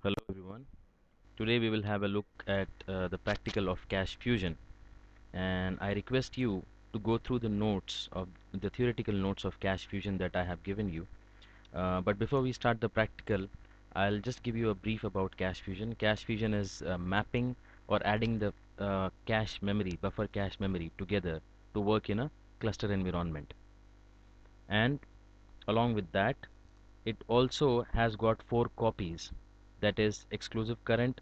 Hello everyone. Today we will have a look at the practical of cache fusion, and I request you to go through the notes of the theoretical notes of cache fusion that I have given you. But before we start the practical, I'll just give you a brief about cache fusion. Cache fusion is mapping or adding the buffer cache memory together to work in a cluster environment. And along with that, it also has got four copies, that is exclusive current,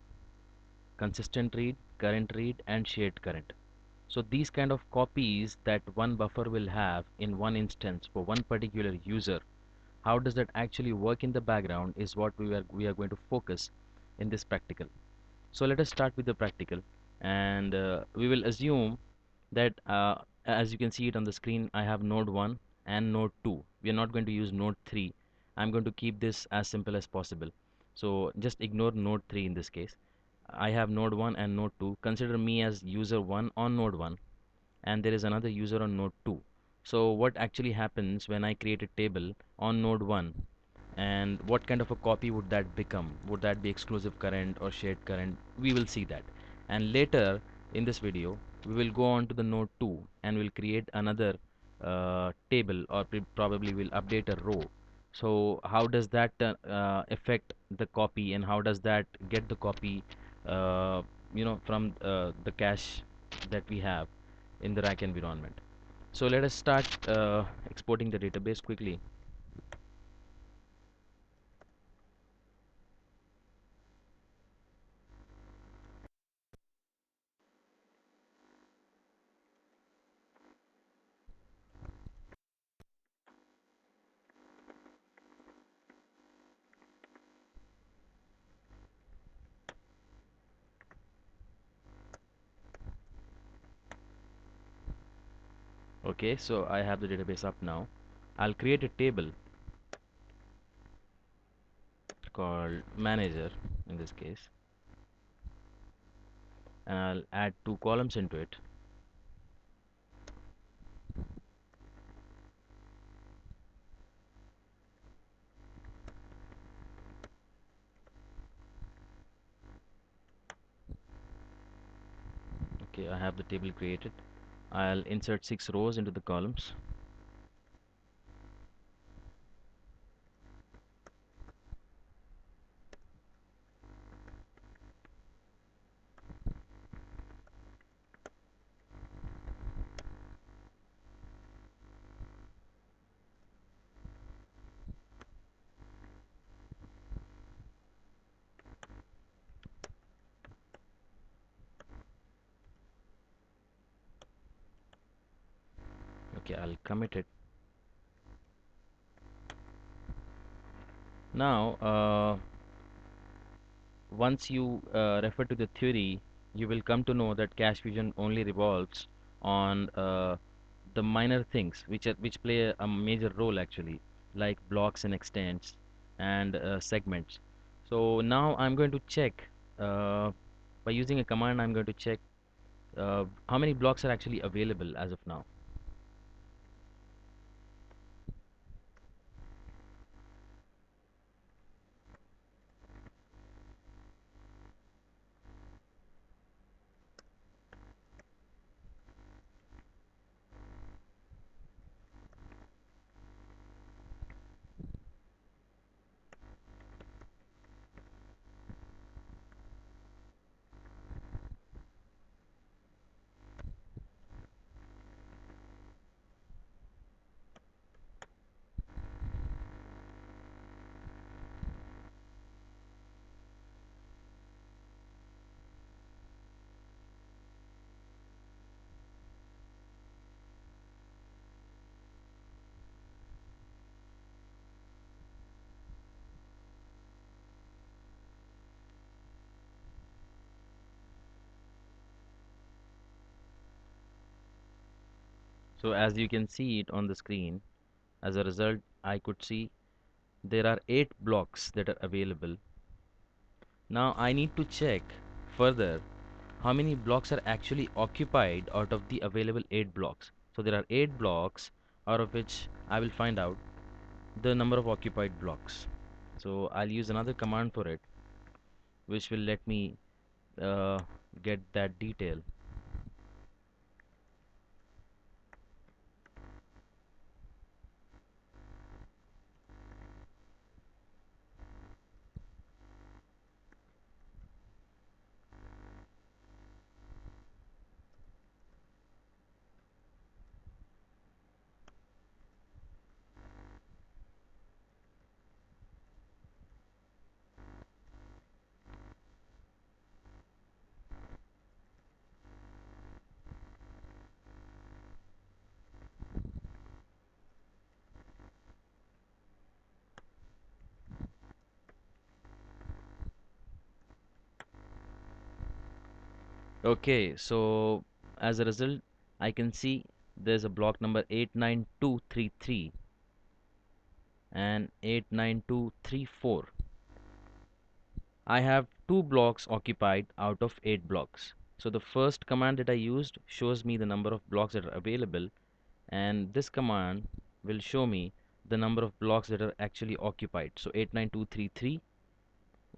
consistent read, current read, and shared current. So these kind of copies that one buffer will have in one instance for one particular user, how does that actually work in the background is what we are going to focus in this practical. So let us start with the practical, and we will assume that as you can see it on the screen, I have node 1 and node 2. We are not going to use node 3. I'm going to keep this as simple as possible. So just ignore node 3 in this case. I have node 1 and node 2. Consider me as user 1 on node 1, and there is another user on node 2. So what actually happens when I create a table on node 1, and what kind of a copy would that become? Would that be exclusive current or shared current? We will see that. And later in this video, we will go on to the node 2 and we'll create another table, or probably we'll update a row. So how does that affect the copy, and how does that get the copy uh, from the cache that we have in the RAC environment? So let us start exporting the database quickly. Okay, so I have the database up now. I'll create a table called manager in this case, and I'll add two columns into it. Okay, I have the table created. I'll insert 6 rows into the columns. Okay, I'll commit it. Now, once you refer to the theory, you will come to know that cache fusion only revolves on the minor things which play a major role actually, like blocks and extents and segments. So now I'm going to check by using a command. I'm going to check how many blocks are actually available as of now. So as you can see it on the screen, as a result, I could see there are 8 blocks that are available. Now I need to check further how many blocks are actually occupied out of the available 8 blocks. So there are 8 blocks, out of which I will find out the number of occupied blocks. So I'll use another command for it. which will let me uh, get that detail. Okay, so as a result, I can see there's a block number 89233 and 89234. I have 2 blocks occupied out of 8 blocks. So the first command that I used shows me the number of blocks that are available, and this command will show me the number of blocks that are actually occupied. So 89233,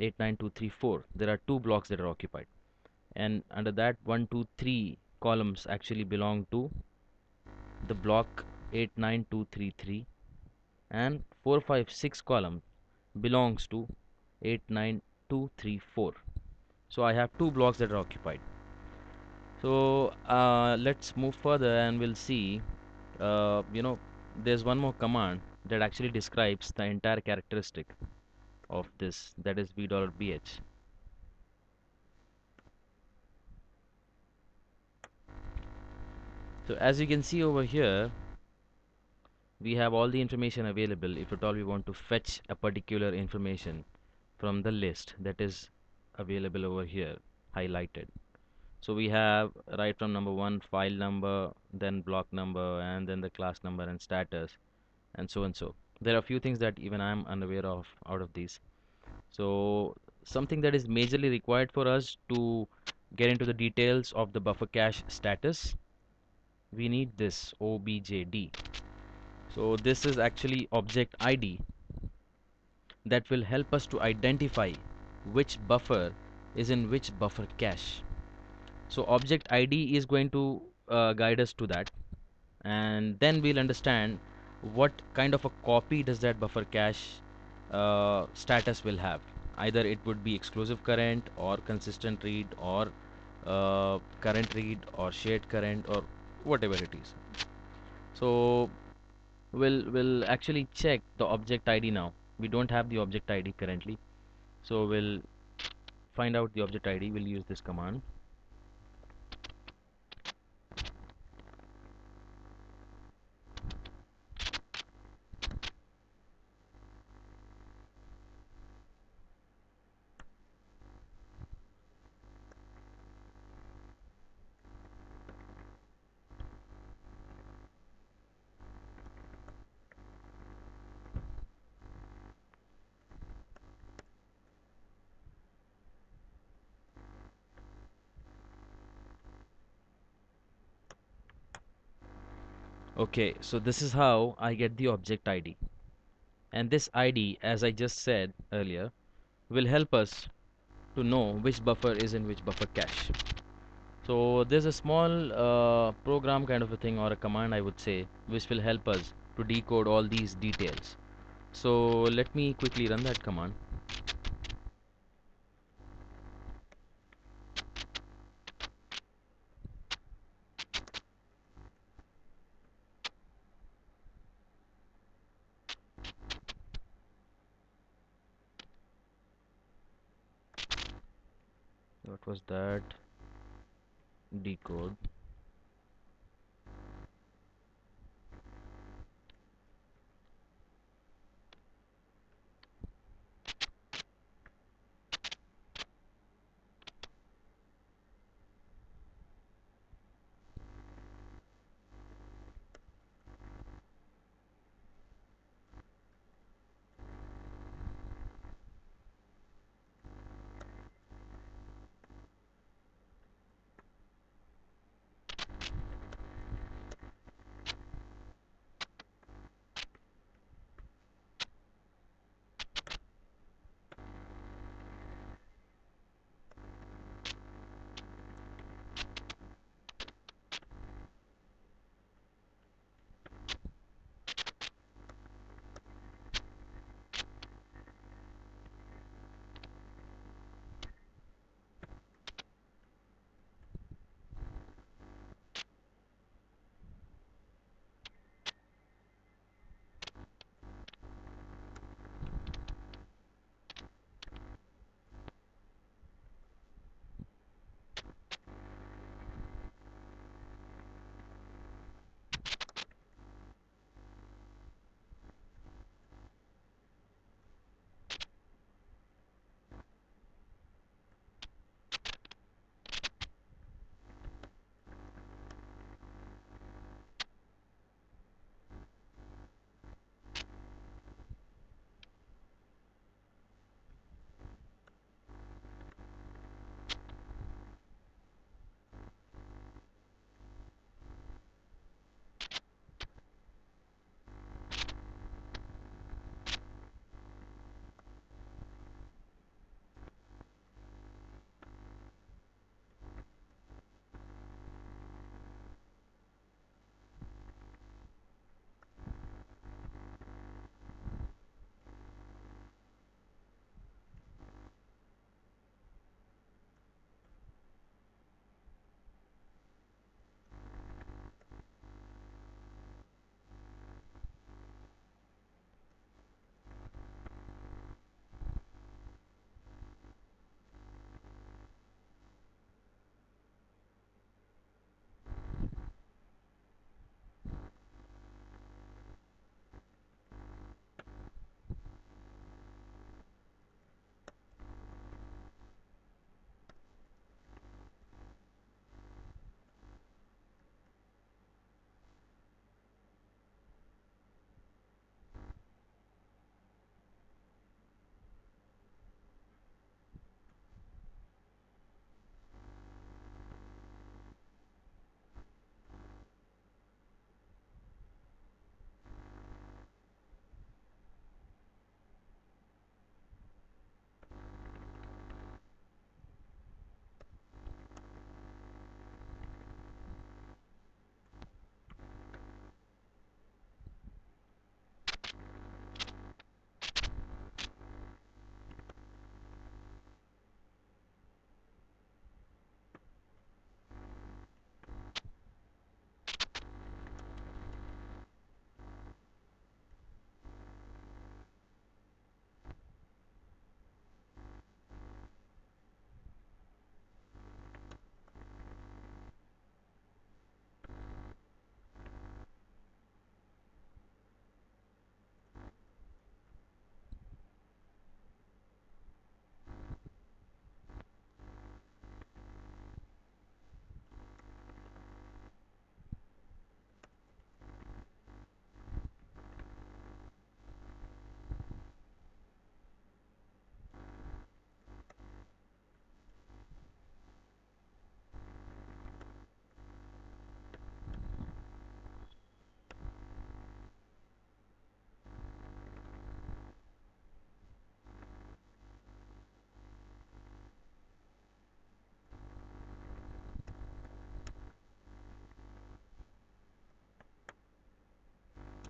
89234. There are 2 blocks that are occupied, and under that 1, 2, 3 columns actually belong to the block 89233, and 4, 5, 6 column belongs to 89234. So I have 2 blocks that are occupied. So let's move further and we'll see, there's one more command that actually describes the entire characteristic of this, that is $bh. So as you can see over here, we have all the information available if at all we want to fetch a particular information from the list that is available over here, highlighted. So we have right from number 1 file number, then block number, and then the class number and status, and so and so. There are a few things that even I'm unaware of out of these. So something that is majorly required for us to get into the details of the buffer cache status, we need this objd. So this is actually object ID that will help us to identify which buffer is in which buffer cache. So object ID is going to guide us to that, and then we'll understand what kind of a copy does that buffer cache status will have. Either it would be exclusive current or consistent read or current read or shared current or whatever it is. So we'll actually check the object ID now. We don't have the object ID currently, so we'll find out the object ID. We'll use this command. Okay, so this is how I get the object ID. And this ID, as I just said earlier, will help us to know which buffer is in which buffer cache. So there's a small program kind of a thing, or a command I would say, which will help us to decode all these details. So let me quickly run that command. What was that? Decode.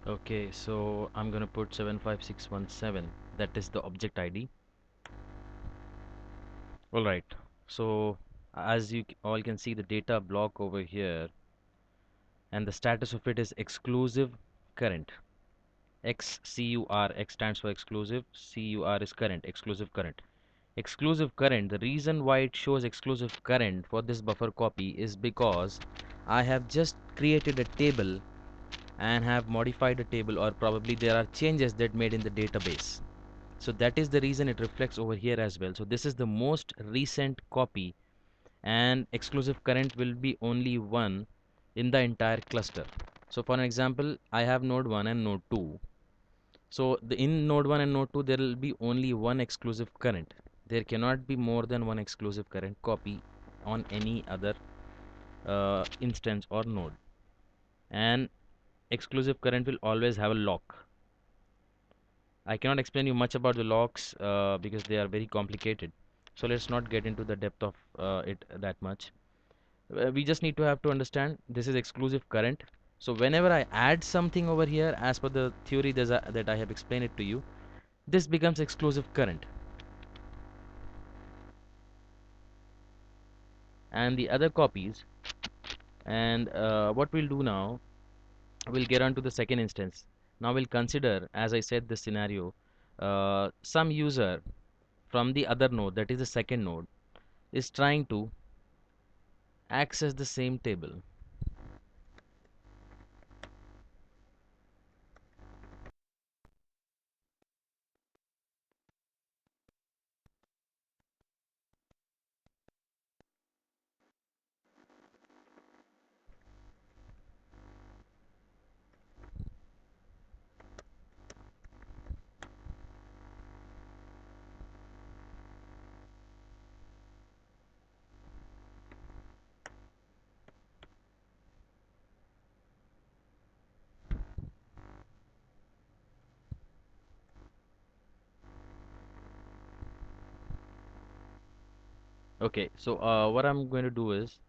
Okay, so I'm gonna put 75617. That is the object ID. All right. So as you all can see the data block over here, and the status of it is exclusive current. XCUR, X stands for exclusive, CUR is current, exclusive current. Exclusive current, the reason why it shows exclusive current for this buffer copy is because I have just created a table and have modified a table, or probably there are changes that made in the database. So that is the reason it reflects over here as well. So this is the most recent copy, and exclusive current will be only one in the entire cluster. So for an example, I have node 1 and node 2. So in node 1 and node 2 there will be only one exclusive current. There cannot be more than one exclusive current copy on any other instance or node. And exclusive current will always have a lock. I cannot explain you much about the locks because they are very complicated. So let's not get into the depth of it that much. We just need to have to understand this is exclusive current. So whenever I add something over here, as per the theory that I have explained it to you, this becomes exclusive current. And the other copies, and what we'll do now, we'll get on to the second instance. Now we'll consider, as I said, this scenario, some user from the other node, that is the second node, is trying to access the same table. Okay, so what I'm going to do is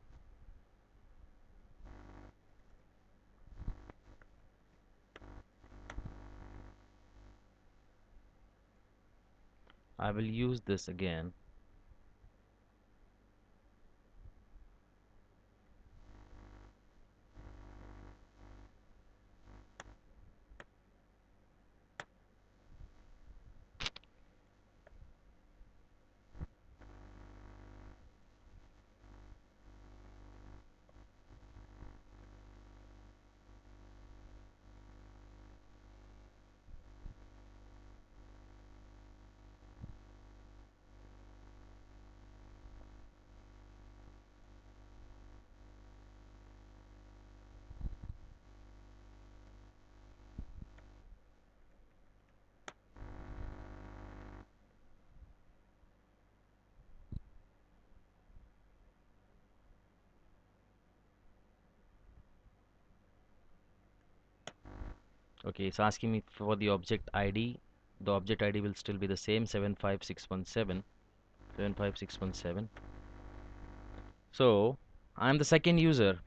I will use this again. Okay, it's asking me for the object ID. The object ID will still be the same, 75617. 75617. So I'm the second user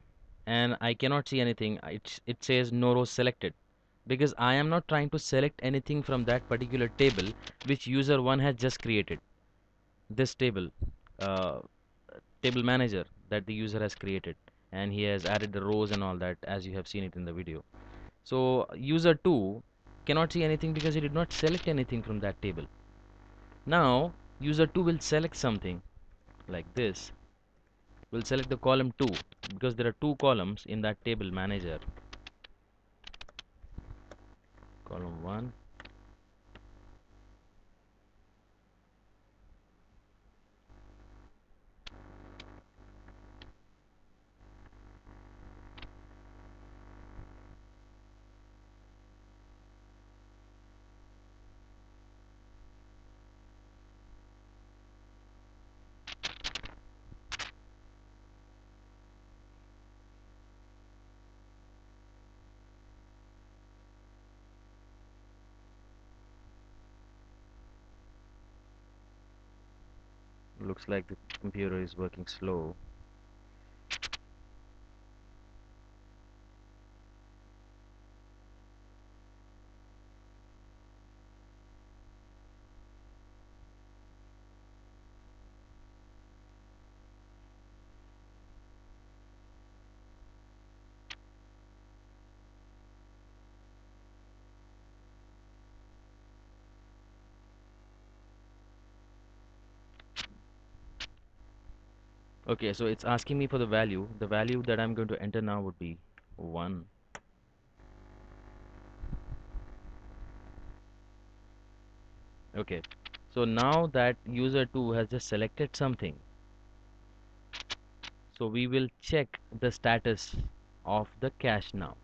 and I cannot see anything. It says no rows selected because I am not trying to select anything from that particular table which user 1 has just created. This table, uh, table manager that the user has created, and he has added the rows and all that as you have seen it in the video. So user 2 cannot see anything because he did not select anything from that table. Now user 2 will select something like this. We'll select the column 2 because there are two columns in that table manager. Column 1. Looks like the computer is working slow. Okay, so it's asking me for the value. The value that I'm going to enter now would be 1. Okay, so now that user 2 has just selected something, so we will check the status of the cache now.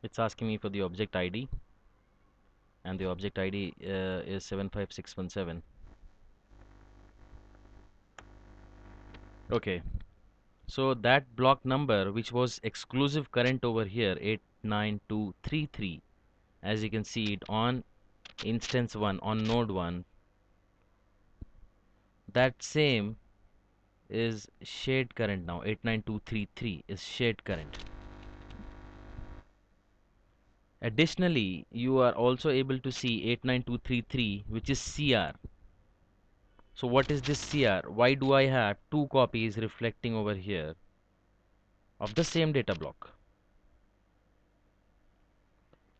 It's asking me for the object ID, and the object ID is 75617. Okay, so that block number which was exclusive current over here, 89233, as you can see it on instance 1, on node 1, that same is shared current now. 89233 is shared current. Additionally, you are also able to see 89233, which is CR. So what is this CR? Why do I have two copies reflecting over here of the same data block?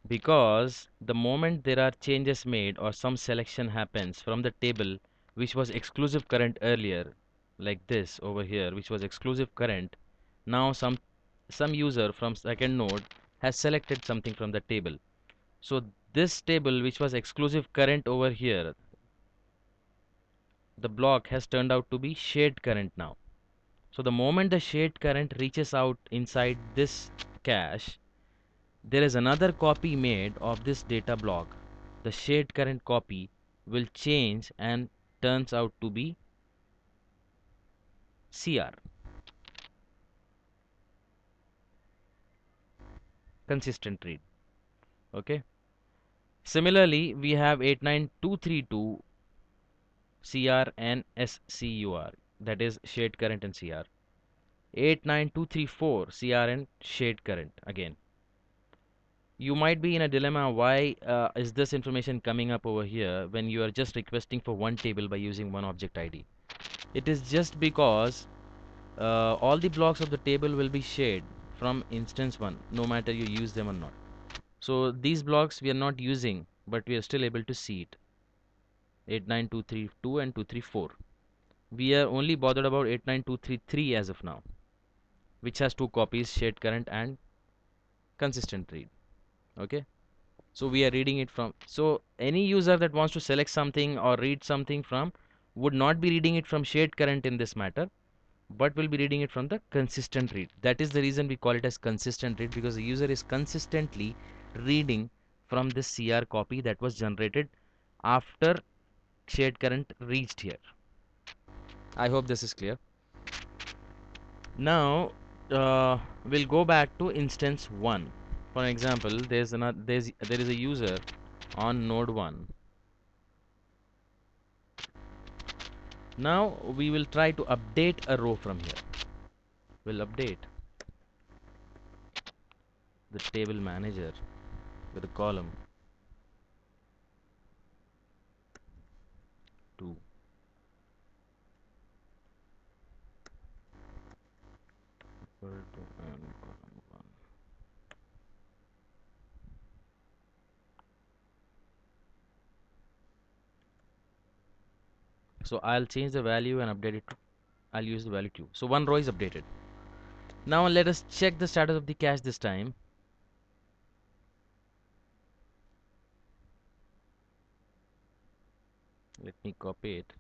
Because the moment there are changes made or some selection happens from the table which was exclusive current earlier, like this over here, which was exclusive current, now some user from second node has selected something from the table. So this table which was exclusive current over here, the block has turned out to be shared current now. So the moment the shared current reaches out inside this cache, there is another copy made of this data block. The shared current copy will change and turns out to be CR, consistent read. Okay. Similarly, we have 89232 CR and SCUR, that is shared current and CR. 89234 CR and shared current again. You might be in a dilemma, why is this information coming up over here when you are just requesting for one table by using one object ID? It is just because all the blocks of the table will be shared from instance 1, no matter you use them or not. So these blocks we are not using, but we are still able to see it. 89232 and 234. We are only bothered about 89233 as of now, which has two copies, shared current and consistent read. Okay. So we are reading it from, so any user that wants to select something or read something from would not be reading it from shared current in this matter, but will be reading it from the consistent read. That is the reason we call it as consistent read, because the user is consistently reading from this CR copy that was generated after shared current reached here. I hope this is clear. Now we'll go back to instance 1. For example, there is a user on node 1. Now we will try to update a row from here. We'll update the table manager with a column to equal to and column 1. So I'll change the value and update it to, I'll use the value 2. So one row is updated. Now let us check the status of the cache this time. Let me copy it.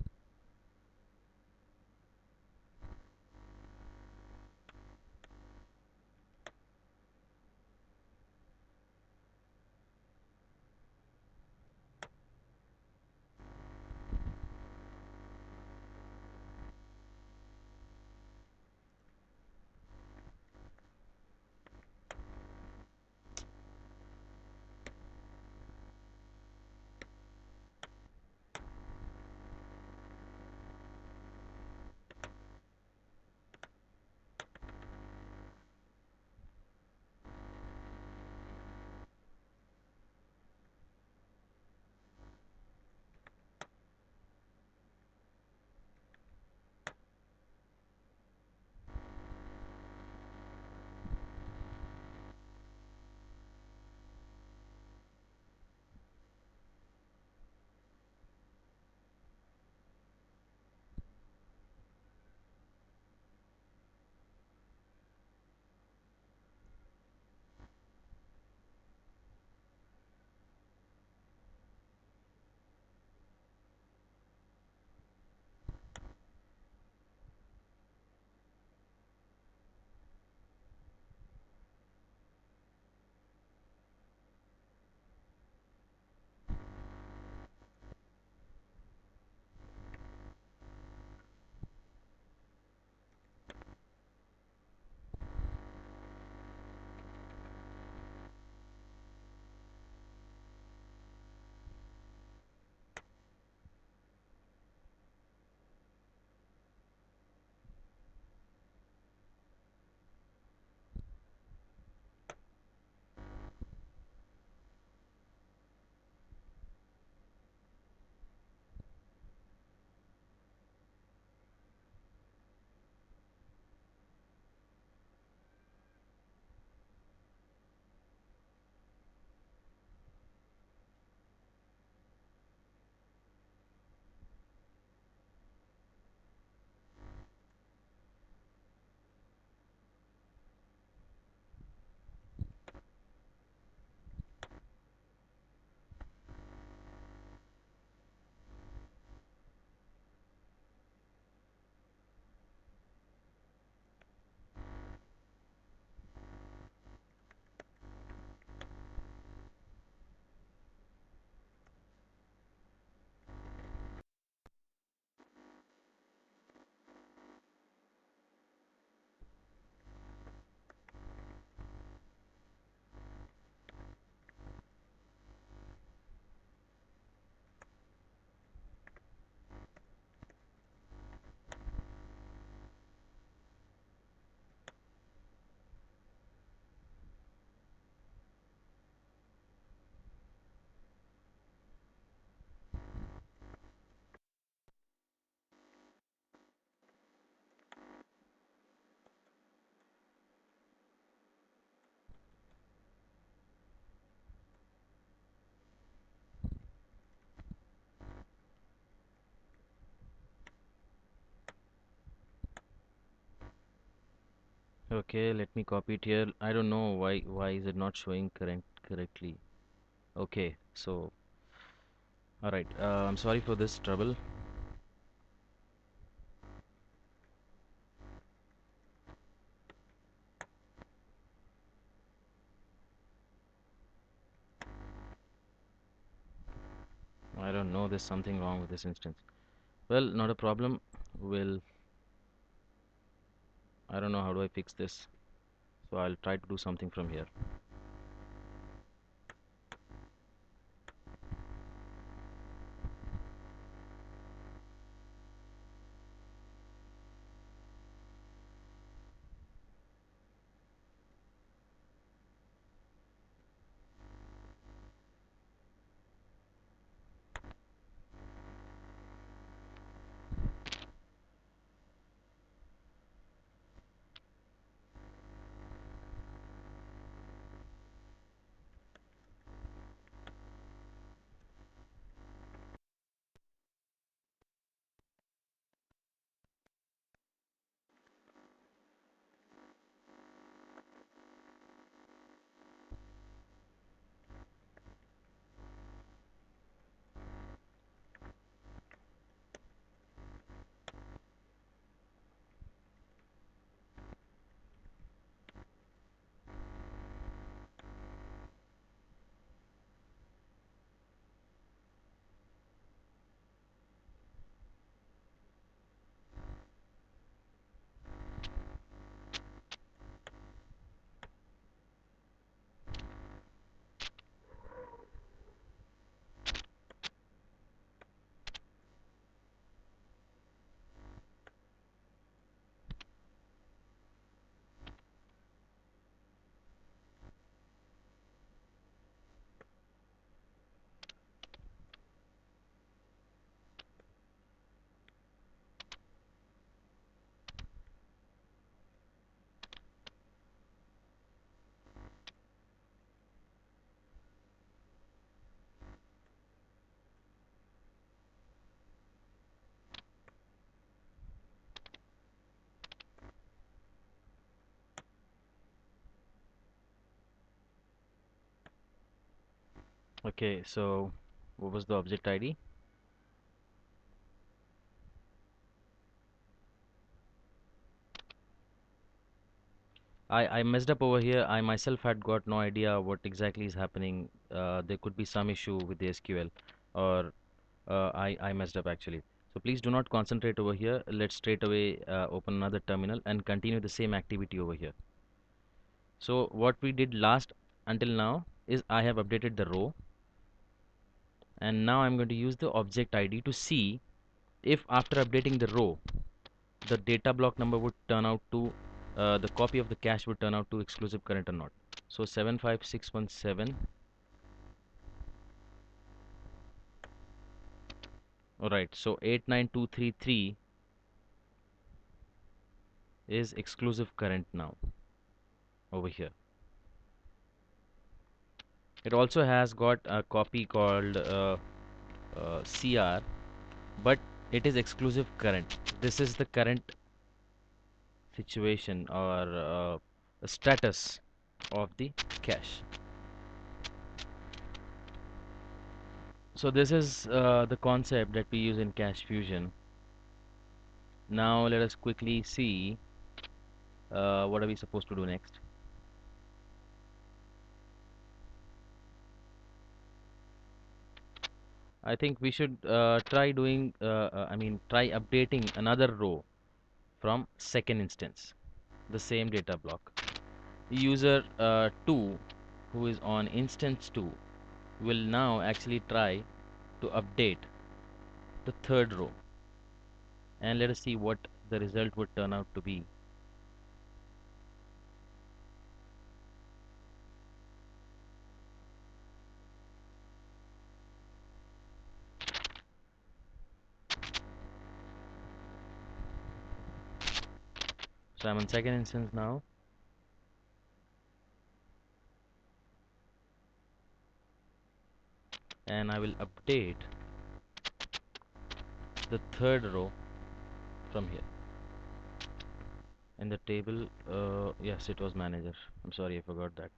Okay, let me copy it here. I don't know why is it not showing correctly. Okay, so all right. I'm sorry for this trouble. I don't know. There's something wrong with this instance. Well, not a problem. Will I don't know how do I fix this. So I'll try to do something from here. Okay, so what was the object ID? I messed up over here. I myself had got no idea what exactly is happening. There could be some issue with the SQL, or I messed up actually. So please do not concentrate over here. Let's straight away open another terminal and continue the same activity over here. So what we did last until now is I have updated the row, and now I'm going to use the object ID to see if after updating the row the data block number would turn out to the copy of the cache would turn out to exclusive current or not. So 75617. Alright, so 89233 is exclusive current now over here. It also has got a copy called CR, but it is exclusive current. This is the current situation or status of the cache. So this is the concept that we use in cache fusion. Now let us quickly see what are we supposed to do next. I think we should try doing, try updating another row from second instance, the same data block. User 2, who is on instance 2, will now actually try to update the third row, and let us see what the result would turn out to be. So I'm on second instance now, and I will update the third row from here. In the table, yes, it was manager. I'm sorry, I forgot that.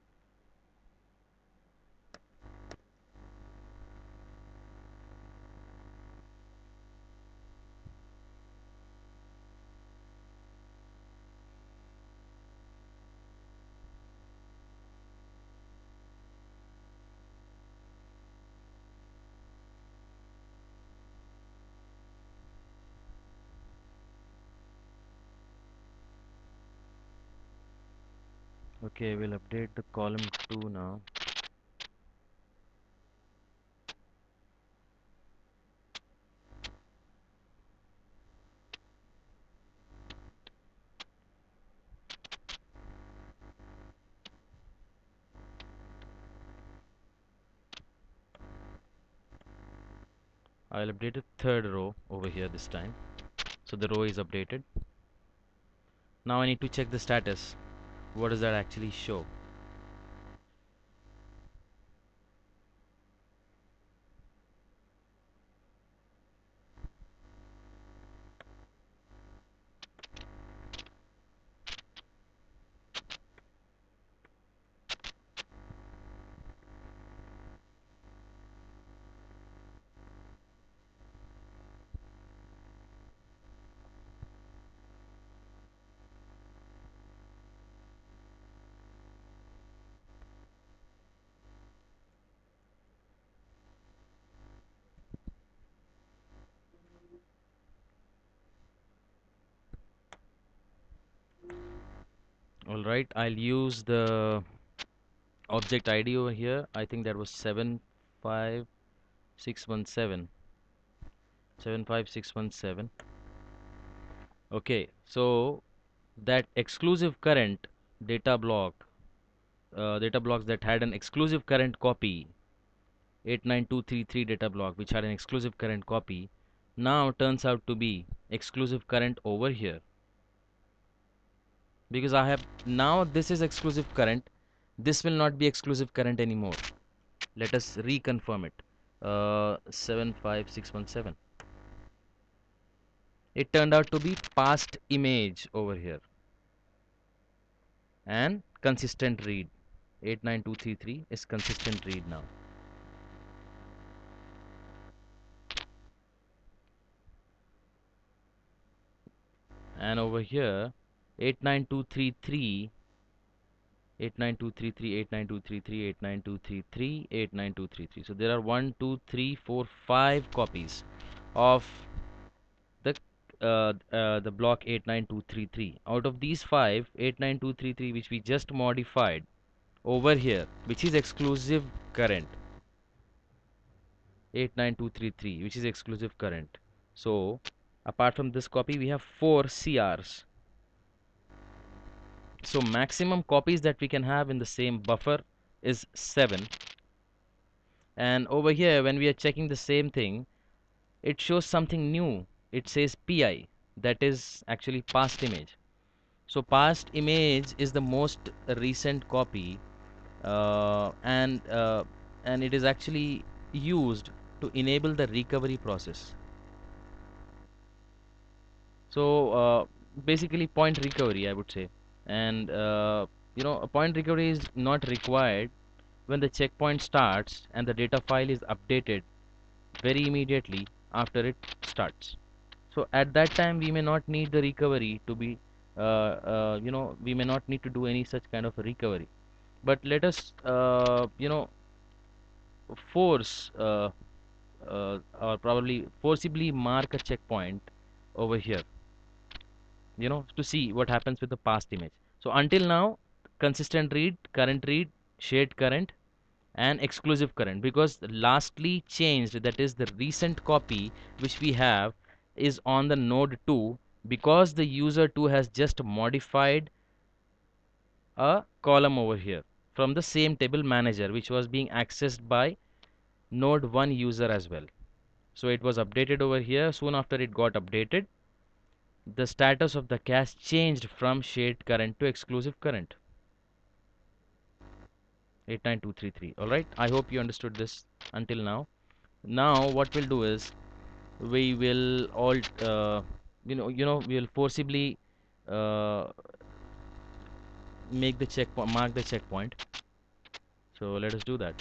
Okay, we'll update the column 2 now. I'll update the third row over here this time. So the row is updated. Now I need to check the status. What does that actually show? Alright, I'll use the object ID over here. I think that was 75617. 75617. Okay, so that exclusive current data block, data blocks that had an exclusive current copy, 89233 data block, which had an exclusive current copy, now turns out to be exclusive current over here. Because I have now this is exclusive current, this will not be exclusive current anymore. Let us reconfirm it. 75617. It turned out to be past image over here and consistent read. 89233 is consistent read now. And over here 89233, 89233, 89233, 89233, 89233. So there are 1 2 3 4 5 copies of the the block 89233. Out of these 5, 89233 which we just modified over here, which is exclusive current, 89233, which is exclusive current. So apart from this copy we have 4 CRs. So maximum copies that we can have in the same buffer is 7. And over here when we are checking the same thing, it shows something new. It says PI, that is actually past image. So past image is the most recent copy, and it is actually used to enable the recovery process. So basically point recovery, I would say. And a point recovery is not required when the checkpoint starts and the data file is updated very immediately after it starts. So at that time we may not need the recovery to be we may not need to do any such kind of a recovery. But let us force or probably forcibly mark a checkpoint over here, to see what happens with the past image. So until now, consistent read, current read, shared current, and exclusive current, because the lastly changed, that is the recent copy which we have, is on the node 2, because the user 2 has just modified a column over here from the same table manager which was being accessed by node 1 user as well. So it was updated over here. Soon after it got updated, the status of the cache changed from shared current to exclusive current. 89233. All right, I hope you understood this until now. Now what we'll do is we will all we'll forcibly uh, make the checkpoint, mark the checkpoint. So let us do that.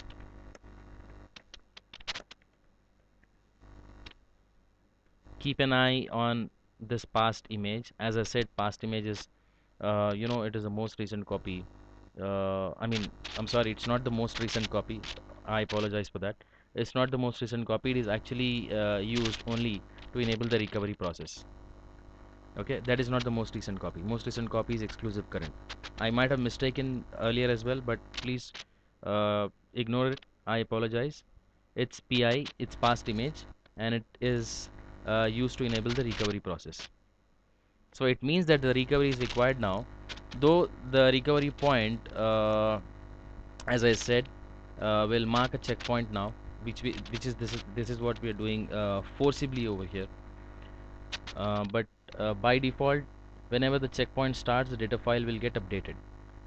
Keep an eye on this past image. As I said, past image is, it is the most recent copy. I mean, I'm sorry, it's not the most recent copy. I apologize for that. It's not the most recent copy. It is actually used only to enable the recovery process. Okay, that is not the most recent copy. Most recent copy is exclusive current. I might have mistaken earlier as well, but please ignore it. I apologize. It's PI, it's past image, and it is used to enable the recovery process. So it means that the recovery is required now, though the recovery point, as I said, will mark a checkpoint now, which is this is what we are doing forcibly over here. But by default, whenever the checkpoint starts, the data file will get updated.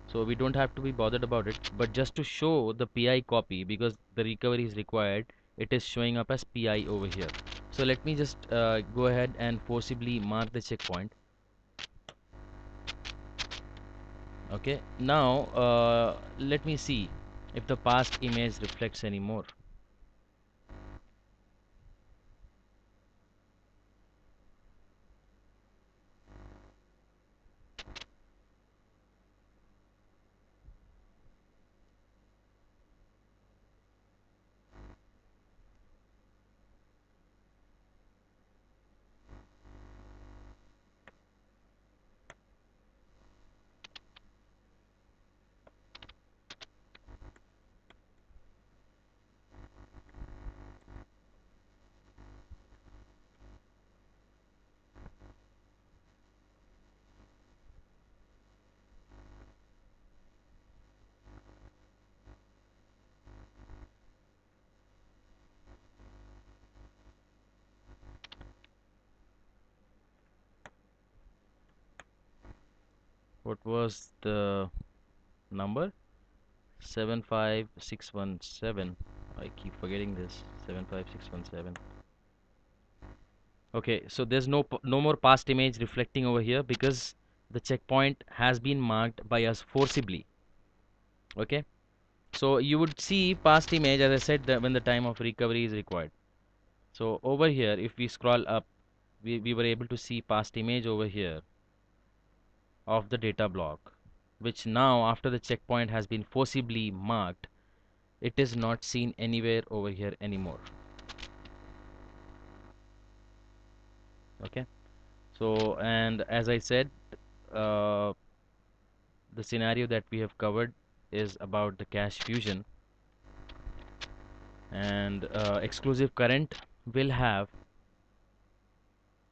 So we don't have to be bothered about it. But just to show the PI copy, because the recovery is required, it is showing up as PI over here. So let me just go ahead and forcibly mark the checkpoint. Okay, now let me see if the past image reflects anymore. What was the number? 75617. I keep forgetting this. 75617. Okay, so there's no more past image reflecting over here because the checkpoint has been marked by us forcibly. Okay, so you would see past image, as I said, that when the time of recovery is required. So over here, if we scroll up, we were able to see past image over here of the data block, which now after the checkpoint has been forcibly marked, it is not seen anywhere over here anymore. Okay, so and as I said, uh, the scenario that we have covered is about the cache fusion, and exclusive current will have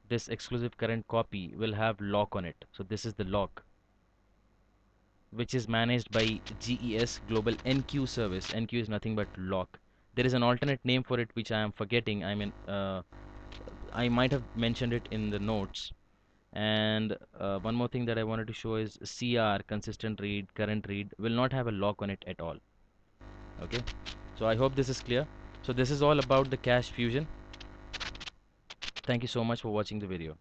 this exclusive current copy will have lock on it. So this is the lock, which is managed by GES Global NQ service. NQ is nothing but lock. There is an alternate name for it which I am forgetting. I mean, I might have mentioned it in the notes. And one more thing that I wanted to show is CR, consistent read, current read, will not have a lock on it at all. Okay, so I hope this is clear. So this is all about the cache fusion. Thank you so much for watching the video.